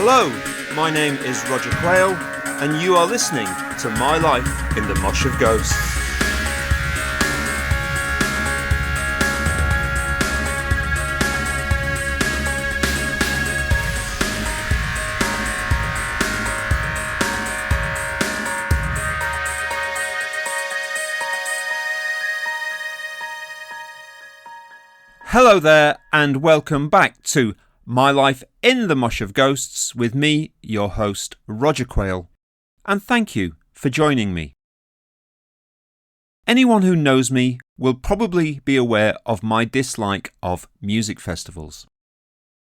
Hello, my name is Roger Quayle, and you are listening to My Life in the Mosh of Ghosts. Hello there, and welcome back to My Life in the Mosh of Ghosts with me, your host, Roger Quayle, and thank you for joining me. Anyone who knows me will probably be aware of my dislike of music festivals.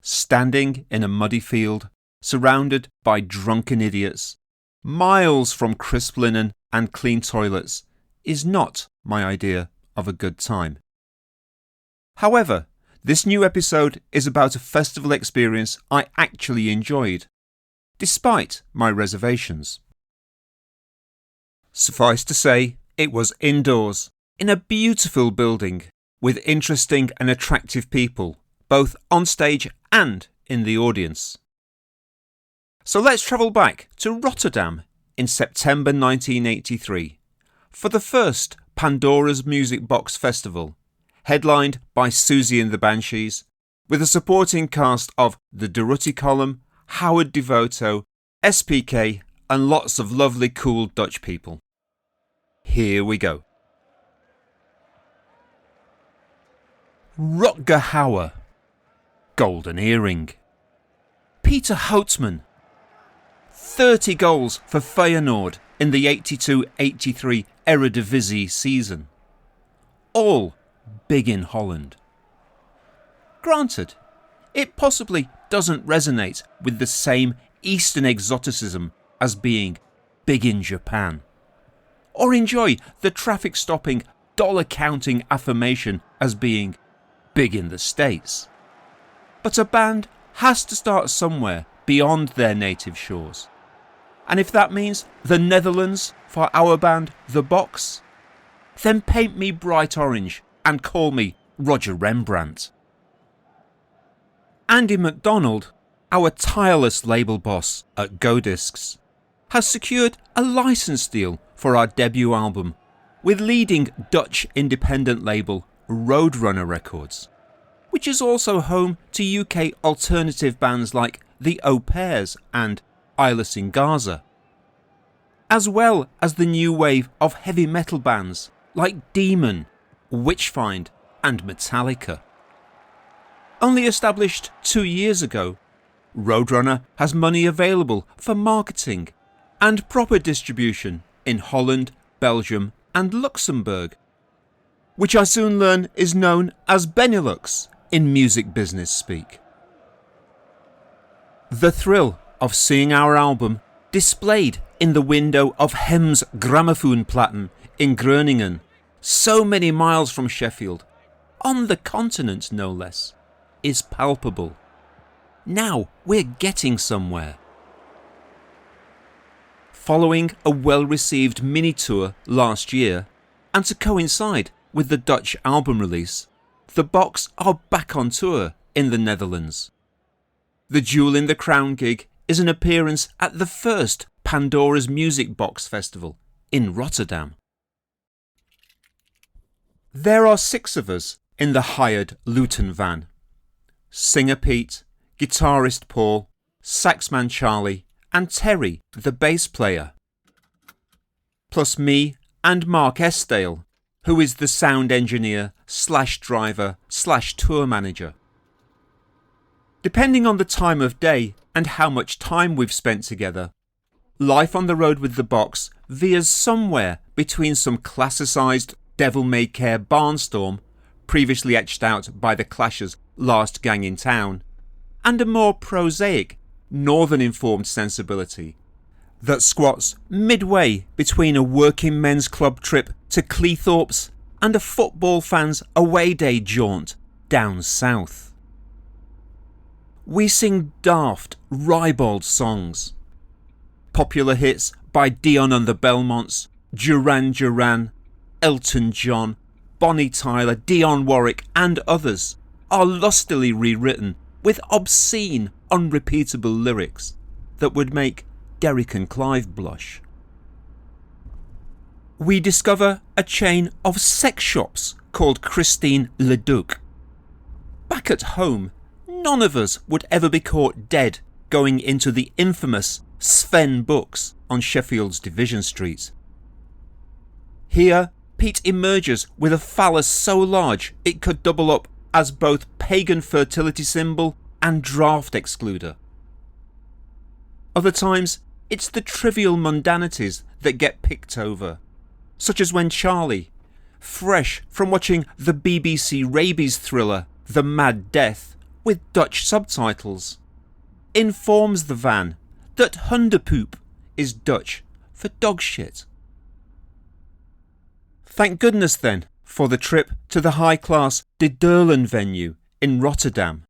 Standing in a muddy field, surrounded by drunken idiots, miles from crisp linen and clean toilets, is not my idea of a good time. However, this new episode is about a festival experience I actually enjoyed, despite my reservations. Suffice to say, it was indoors, in a beautiful building, with interesting and attractive people, both on stage and in the audience. So let's travel back to Rotterdam in September 1983 for the first Pandora's Music Box Festival, headlined by Siouxsie and The Banshees, with a supporting cast of the Durutti column, Howard Devoto, SPK, and lots of lovely cool Dutch people. Here we go. Rutger Hauer, Golden Earring. Peter Houtsman, 30 goals for Feyernoord in the 82-83 Eredivisie season. All big in Holland. Granted, it possibly doesn't resonate with the same Eastern exoticism as being big in Japan, or enjoy the traffic-stopping, dollar-counting affirmation as being big in the States. But a band has to start somewhere beyond their native shores. And if that means the Netherlands for our band, The Box, then paint me bright orange and call me Roger Rembrandt. Andy MacDonald, our tireless label boss at Go Discs, has secured a license deal for our debut album with leading Dutch independent label Roadrunner Records, which is also home to UK alternative bands like The Au Pairs and Eyeless in Gaza, as well as the new wave of heavy metal bands like Demon, Witchfind and Metallica. Only established 2 years ago, Roadrunner has money available for marketing and proper distribution in Holland, Belgium and Luxembourg, which I soon learn is known as Benelux in music business speak. The thrill of seeing our album displayed in the window of Hem's Grammofoonplaten in Groningen, so many miles from Sheffield, on the continent no less, is palpable. Now we're getting somewhere. Following a well-received mini-tour last year, and to coincide with the Dutch album release, The Box are back on tour in the Netherlands. The Jewel in the Crown gig is an appearance at the first Pandora's Music Box Festival in Rotterdam. There are 6 of us in the hired Luton van. Singer Pete, guitarist Paul, saxman Charlie and Terry, the bass player. Plus me and Mark Esdale, who is the sound engineer / driver / tour manager. Depending on the time of day and how much time we've spent together, life on the road with The Box veers somewhere between some classicised devil-may-care barnstorm, previously etched out by the Clash's Last Gang in Town, and a more prosaic, northern-informed sensibility that squats midway between a working men's club trip to Cleethorpes and a football fan's away day jaunt down south. We sing daft, ribald songs, popular hits by Dion and the Belmonts, Duran Duran, Elton John, Bonnie Tyler, Dionne Warwick and others are lustily rewritten with obscene, unrepeatable lyrics that would make Derek and Clive blush. We discover a chain of sex shops called Christine Leduc. Back at home, none of us would ever be caught dead going into the infamous Sven Books on Sheffield's Division Street. Here, Pete emerges with a phallus so large it could double up as both pagan fertility symbol and draft excluder. Other times, it's the trivial mundanities that get picked over, such as when Charlie, fresh from watching the BBC rabies thriller The Mad Death with Dutch subtitles, informs the van that hondenpoep is Dutch for dog shit. Thank goodness then for the trip to the high-class Doelen venue in Rotterdam,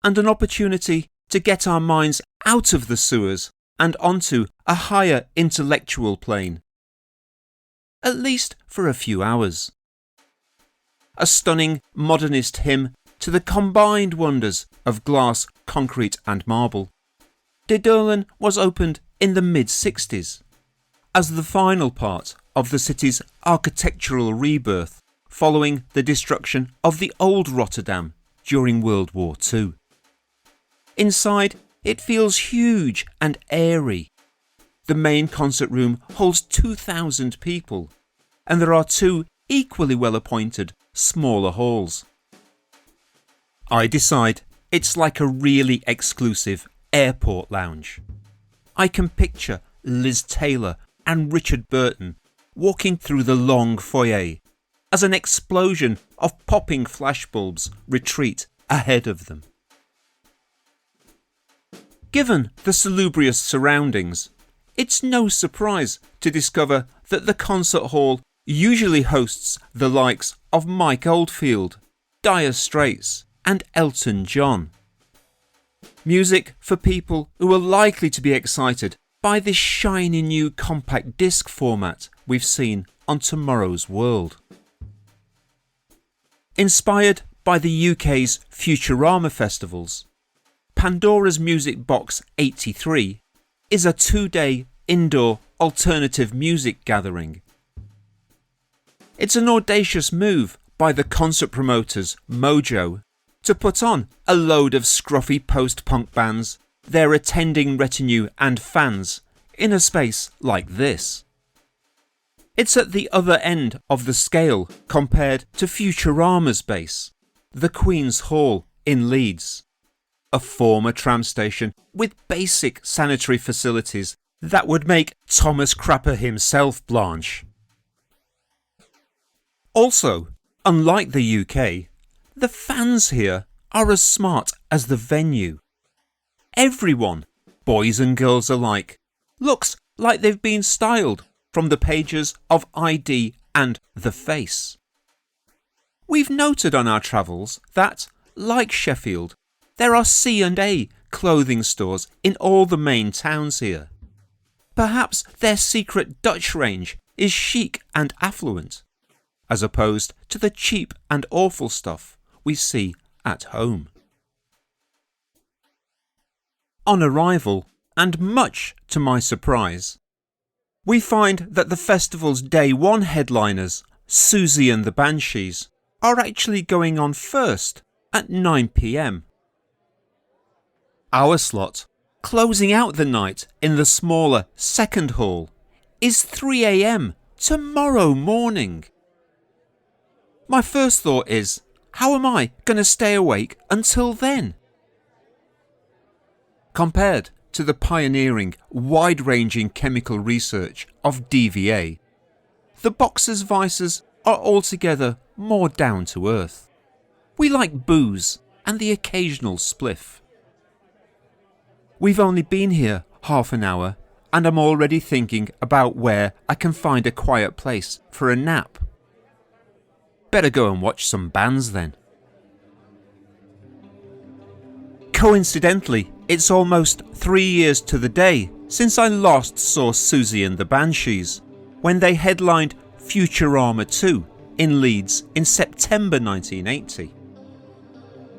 and an opportunity to get our minds out of the sewers and onto a higher intellectual plane. At least for a few hours. A stunning modernist hymn to the combined wonders of glass, concrete and marble. De Doelen was opened in the mid-60s as the final part of the city's architectural rebirth following the destruction of the old Rotterdam during World War II. Inside, it feels huge and airy. The main concert room holds 2,000 people, and there are two equally well-appointed smaller halls. I decide it's like a really exclusive airport lounge. I can picture Liz Taylor and Richard Burton walking through the long foyer as an explosion of popping flashbulbs retreat ahead of them. Given the salubrious surroundings, it's no surprise to discover that the concert hall usually hosts the likes of Mike Oldfield, Dire Straits and Elton John. Music for people who are likely to be excited by this shiny new compact disc format we've seen on Tomorrow's World. Inspired by the UK's Futurama festivals, Pandora's Music Box 83 is a 2-day indoor alternative music gathering. It's an audacious move by the concert promoters Mojo to put on a load of scruffy post-punk bands, their attending retinue and fans in a space like this. It's at the other end of the scale compared to Futurama's base, the Queen's Hall in Leeds, a former tram station with basic sanitary facilities that would make Thomas Crapper himself blanch. Also, unlike the UK, the fans here are as smart as the venue. Everyone, boys and girls alike, looks like they've been styled from the pages of ID and The Face. We've noted on our travels that, like Sheffield, there are C&A clothing stores in all the main towns here. Perhaps their secret Dutch range is chic and affluent, as opposed to the cheap and awful stuff we see at home. On arrival, and much to my surprise, we find that the festival's day one headliners, Siouxsie and The Banshees, are actually going on first at 9 p.m. Our slot, closing out the night in the smaller second hall, is 3 a.m. tomorrow morning. My first thought is, how am I going to stay awake until then? Compared to the pioneering, wide-ranging chemical research of DVA, the Boxers' vices are altogether more down to earth. We like booze and the occasional spliff. We've only been here half an hour and I'm already thinking about where I can find a quiet place for a nap. Better go and watch some bands then. Coincidentally, it's almost 3 years to the day since I last saw Siouxsie and The Banshees, when they headlined Futurama 2 in Leeds in September 1980.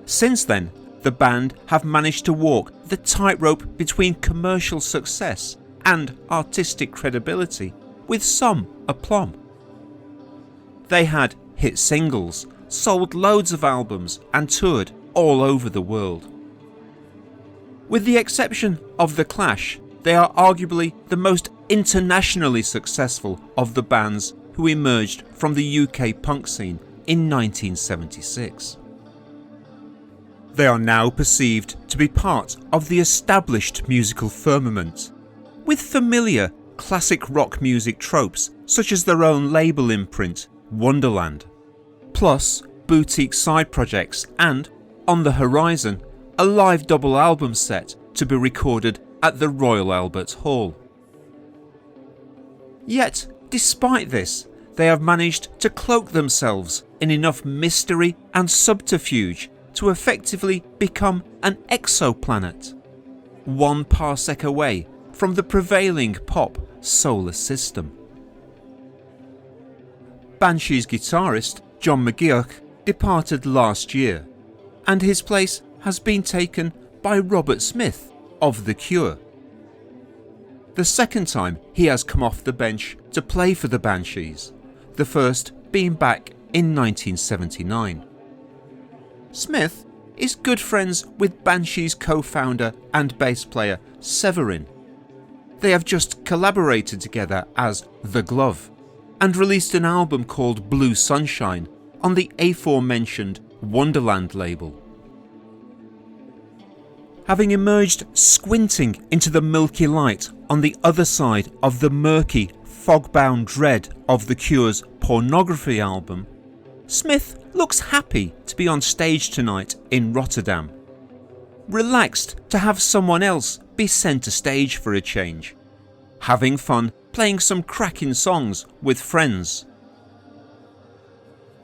Since then, the band have managed to walk the tightrope between commercial success and artistic credibility with some aplomb. They had hit singles, sold loads of albums and toured all over the world. With the exception of The Clash, they are arguably the most internationally successful of the bands who emerged from the UK punk scene in 1976. They are now perceived to be part of the established musical firmament, with familiar classic rock music tropes such as their own label imprint, Wonderland, plus boutique side projects and, on the horizon, a live double album set to be recorded at the Royal Albert Hall. Yet, despite this, they have managed to cloak themselves in enough mystery and subterfuge to effectively become an exoplanet, 1 parsec away from the prevailing pop solar system. Banshees guitarist John McGeoch departed last year, and his place has been taken by Robert Smith of The Cure. The second time he has come off the bench to play for the Banshees, the first being back in 1979. Smith is good friends with Banshees co-founder and bass player Severin. They have just collaborated together as The Glove and released an album called Blue Sunshine on the aforementioned Wonderland label. Having emerged squinting into the milky light on the other side of the murky, fog-bound dread of The Cure's Pornography album, Smith looks happy to be on stage tonight in Rotterdam. Relaxed to have someone else be centre stage for a change. Having fun playing some cracking songs with friends.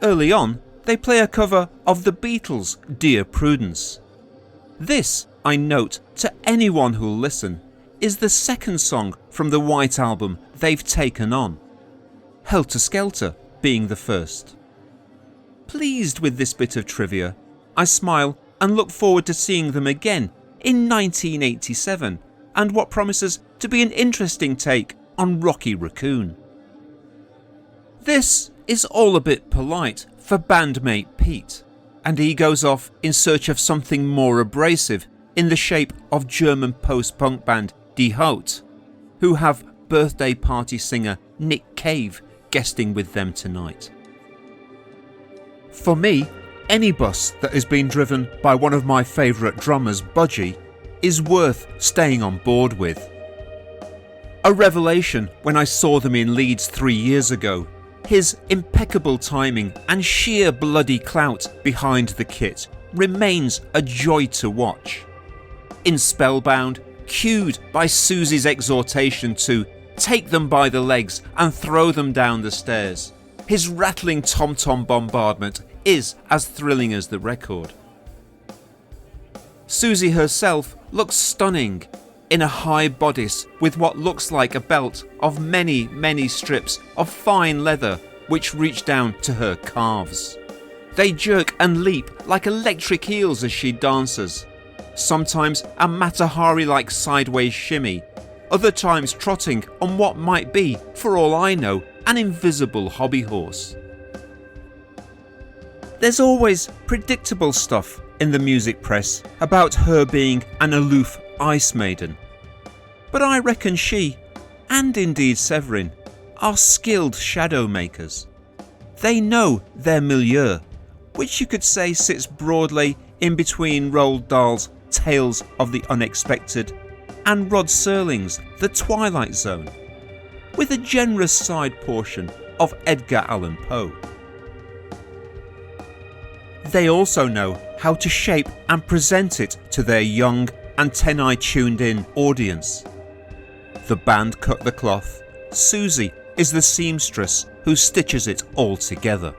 Early on, they play a cover of the Beatles' Dear Prudence. This, I note to anyone who'll listen, is the second song from the White Album they've taken on, Helter Skelter being the first. Pleased with this bit of trivia, I smile and look forward to seeing them again in 1987 and what promises to be an interesting take on Rocky Raccoon. This is all a bit polite for bandmate Pete, and he goes off in search of something more abrasive in the shape of German post-punk band Die Haut, who have birthday party singer Nick Cave guesting with them tonight. For me, any bus that has been driven by one of my favourite drummers, Budgie, is worth staying on board with. A revelation when I saw them in Leeds 3 years ago. His impeccable timing and sheer bloody clout behind the kit remains a joy to watch. In Spellbound, cued by Susie's exhortation to take them by the legs and throw them down the stairs, his rattling tom-tom bombardment is as thrilling as the record. Susie herself looks stunning in a high bodice with what looks like a belt of many, many strips of fine leather which reach down to her calves. They jerk and leap like electric heels as she dances, sometimes a Matahari-like sideways shimmy, other times trotting on what might be, for all I know, an invisible hobby horse. There's always predictable stuff in the music press about her being an aloof ice maiden. But I reckon she, and indeed Severin, are skilled shadow makers. They know their milieu, which you could say sits broadly in between Roald Dahl's Tales of the Unexpected and Rod Serling's The Twilight Zone, with a generous side portion of Edgar Allan Poe. They also know how to shape and present it to their young, antennae tuned in audience. The band cut the cloth, Susie is the seamstress who stitches it all together.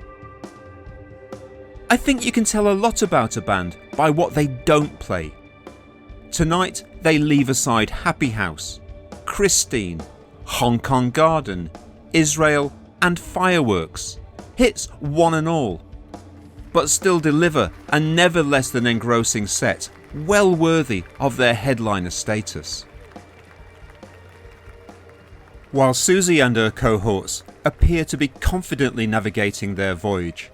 I think you can tell a lot about a band by what they don't play. Tonight they leave aside Happy House, Christine, Hong Kong Garden, Israel and Fireworks, hits one and all. but still deliver a never less than engrossing set, well worthy of their headliner status. While Siouxsie and her cohorts appear to be confidently navigating their voyage,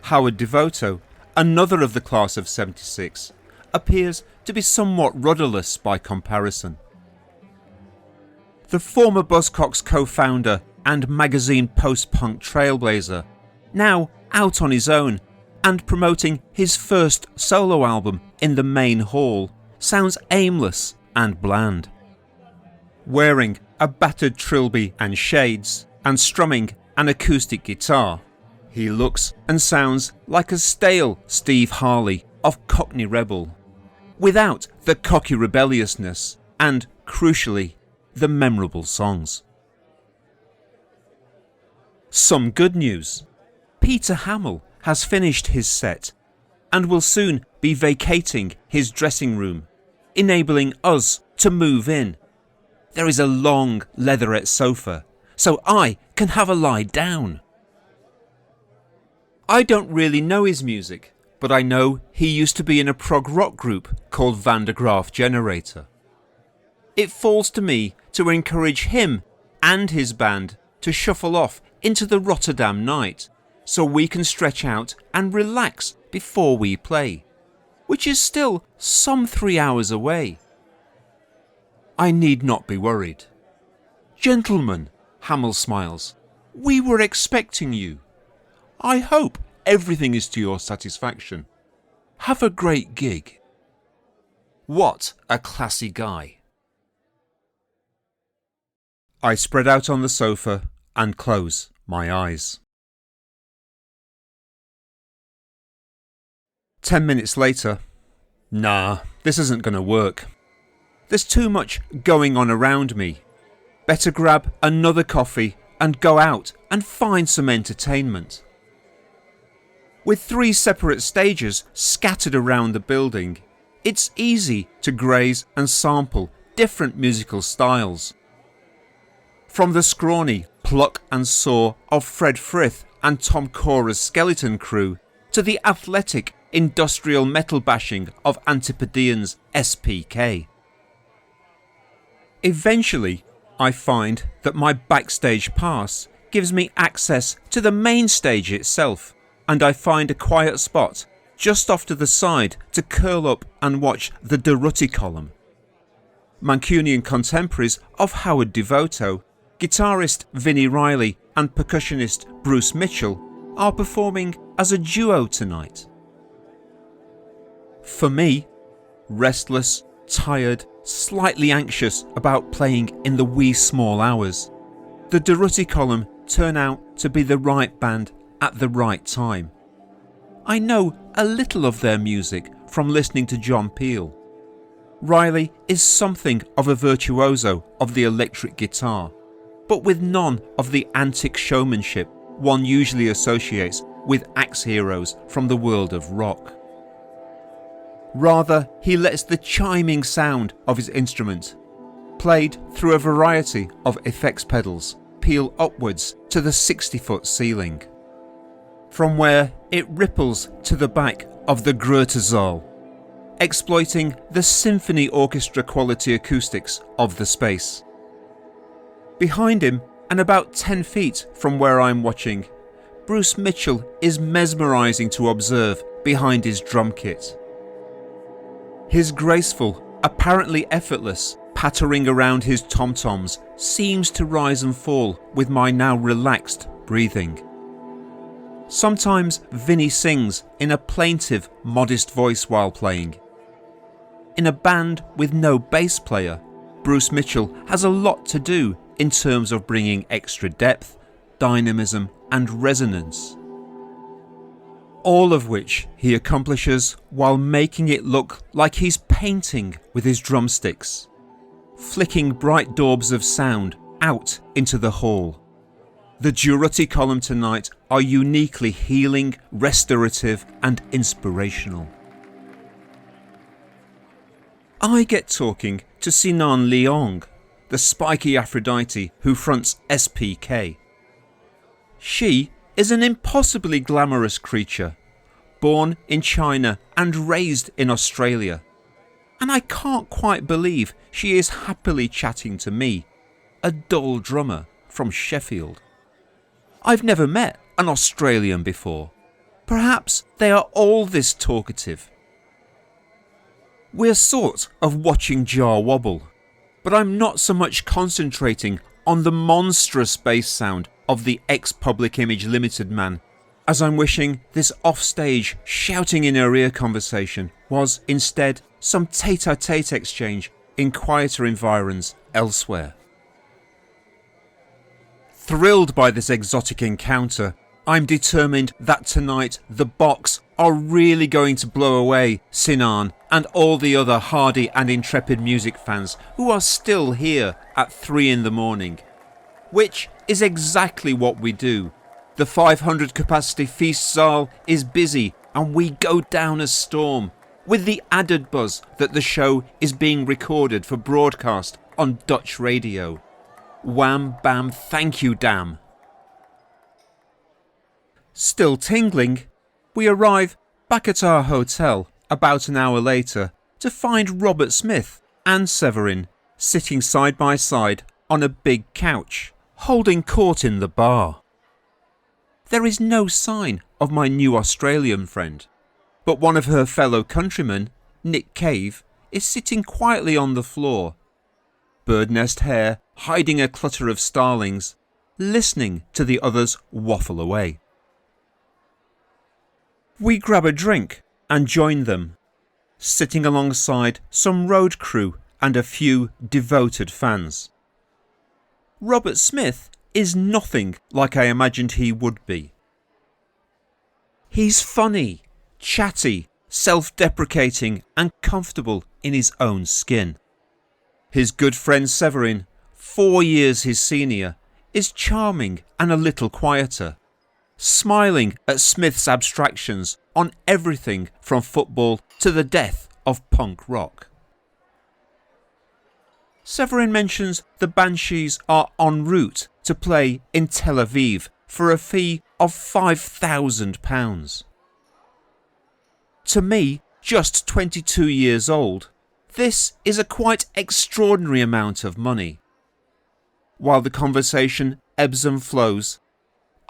Howard Devoto, another of the class of '76, appears to be somewhat rudderless by comparison. The former Buzzcocks co-founder and magazine post-punk trailblazer, now out on his own and promoting his first solo album in the main hall, sounds aimless and bland. Wearing a battered trilby and shades and strumming an acoustic guitar, he looks and sounds like a stale Steve Harley of Cockney Rebel, without the cocky rebelliousness and, crucially, the memorable songs. Some good news. Peter Hamill has finished his set and will soon be vacating his dressing room, enabling us to move in. There is a long leatherette sofa, so I can have a lie down. I don't really know his music, but I know he used to be in a prog rock group called Van der Graaf Generator. It falls to me to encourage him and his band to shuffle off into the Rotterdam night, so we can stretch out and relax before we play, which is still some 3 hours away. I need not be worried. Gentlemen, Hamill smiles, we were expecting you. I hope everything is to your satisfaction. Have a great gig. What a classy guy. I spread out on the sofa and close my eyes. 10 minutes later, nah, this isn't going to work. There's too much going on around me. Better grab another coffee and go out and find some entertainment. With 3 separate stages scattered around the building, it's easy to graze and sample different musical styles. From the scrawny pluck and saw of Fred Frith and Tom Cora's Skeleton Crew to the athletic industrial metal bashing of Antipodean's SPK. Eventually, I find that my backstage pass gives me access to the main stage itself, and I find a quiet spot just off to the side to curl up and watch the Durutti column. Mancunian contemporaries of Howard Devoto, guitarist Vinnie Riley and percussionist Bruce Mitchell are performing as a duo tonight. For me, restless, tired, slightly anxious about playing in the wee small hours, the Durutti column turn out to be the right band at the right time. I know a little of their music from listening to John Peel. Riley is something of a virtuoso of the electric guitar, but with none of the antic showmanship one usually associates with axe heroes from the world of rock. Rather, he lets the chiming sound of his instrument, played through a variety of effects pedals, peel upwards to the 60-foot ceiling, from where it ripples to the back of the Grootezaal, exploiting the symphony orchestra quality acoustics of the space. Behind him, and about 10 feet from where I'm watching, Bruce Mitchell is mesmerising to observe behind his drum kit. His graceful, apparently effortless, pattering around his tom-toms seems to rise and fall with my now relaxed breathing. Sometimes Vinnie sings in a plaintive, modest voice while playing. In a band with no bass player, Bruce Mitchell has a lot to do in terms of bringing extra depth, dynamism and resonance. All of which he accomplishes while making it look like he's painting with his drumsticks, flicking bright daubs of sound out into the hall. The Durutti column tonight are uniquely healing, restorative and inspirational. I get talking to Sinan Leong, the spiky Aphrodite who fronts SPK. She is an impossibly glamorous creature, born in China and raised in Australia, and I can't quite believe she is happily chatting to me, a dull drummer from Sheffield. I've never met an Australian before. Perhaps they are all this talkative. We're sort of watching Jar wobble, but I'm not so much concentrating on the monstrous bass sound of the ex-Public Image Limited man as I'm wishing this offstage shouting in her ear conversation was instead some tete-a-tete exchange in quieter environs elsewhere. Thrilled by this exotic encounter, I'm determined that tonight the Box are really going to blow away Sinan and all the other hardy and intrepid music fans who are still here at 3 in the morning. Which is exactly what we do. The 500 capacity feast saal is busy and we go down a storm, with the added buzz that the show is being recorded for broadcast on Dutch radio. Wham bam thank you damn. Still tingling, we arrive back at our hotel about an hour later to find Robert Smith and Severin sitting side by side on a big couch, holding court in the bar. There is no sign of my new Australian friend, but one of her fellow countrymen, Nick Cave, is sitting quietly on the floor, bird nest hair hiding a clutter of starlings, listening to the others waffle away. We grab a drink and join them, sitting alongside some road crew and a few devoted fans. Robert Smith is nothing like I imagined he would be. He's funny, chatty, self-deprecating and comfortable in his own skin. His good friend Severin, 4 years his senior, is charming and a little quieter, smiling at Smith's abstractions on everything from football to the death of punk rock. Severin mentions the Banshees are en route to play in Tel Aviv for a fee of £5,000. To me, just 22 years old, this is a quite extraordinary amount of money. While the conversation ebbs and flows,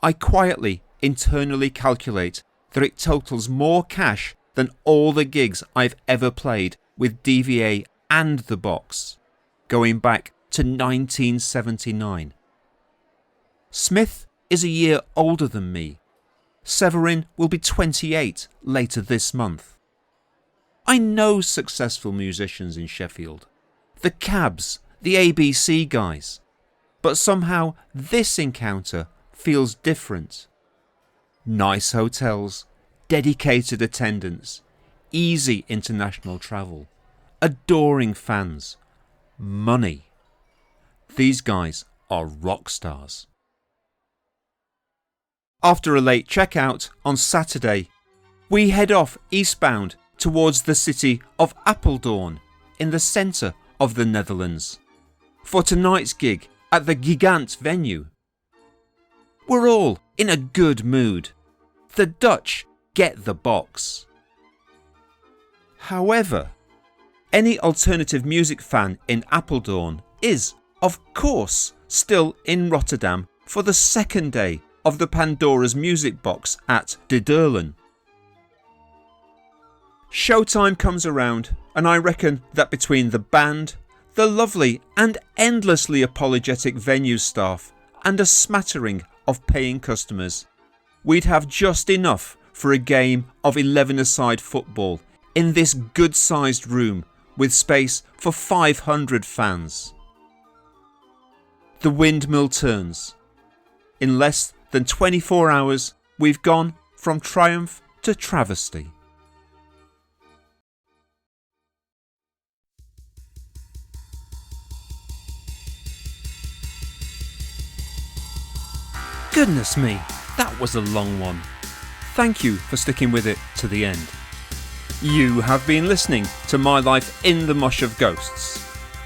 I quietly, internally calculate that it totals more cash than all the gigs I've ever played with DVA and the Box, going back to 1979. Smith is a year older than me. Severin will be 28 later this month. I know successful musicians in Sheffield, the Cabs, the ABC guys, but somehow this encounter feels different. Nice hotels, dedicated attendance, easy international travel, adoring fans, money. These guys are rock stars. After a late checkout on Saturday, we head off eastbound towards the city of Apeldoorn in the centre of the Netherlands for tonight's gig at the Gigant venue. We're all in a good mood. The Dutch get the Box. However, any alternative music fan in Apeldoorn is, of course, still in Rotterdam for the second day of the Pandora's Music Box at Doelen. Showtime comes around and I reckon that between the band, the lovely and endlessly apologetic venue staff and a smattering of paying customers, we'd have just enough for a game of 11-a-side football in this good-sized room with space for 500 fans. The windmill turns. In less than 24 hours, we've gone from triumph to travesty. Goodness me, that was a long one. Thank you for sticking with it to the end. You have been listening to My Life in the Mosh of Ghosts.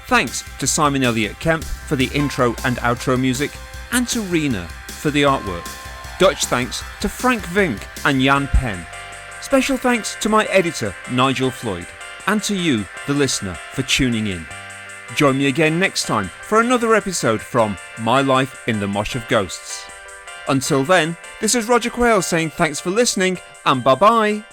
Thanks to Simon Elliott Kemp for the intro and outro music, and to Rena for the artwork. Dutch thanks to Frank Vink and Jan Pen. Special thanks to my editor, Nigel Floyd, and to you, the listener, for tuning in. Join me again next time for another episode from My Life in the Mosh of Ghosts. Until then, this is Roger Quayle saying thanks for listening and bye bye.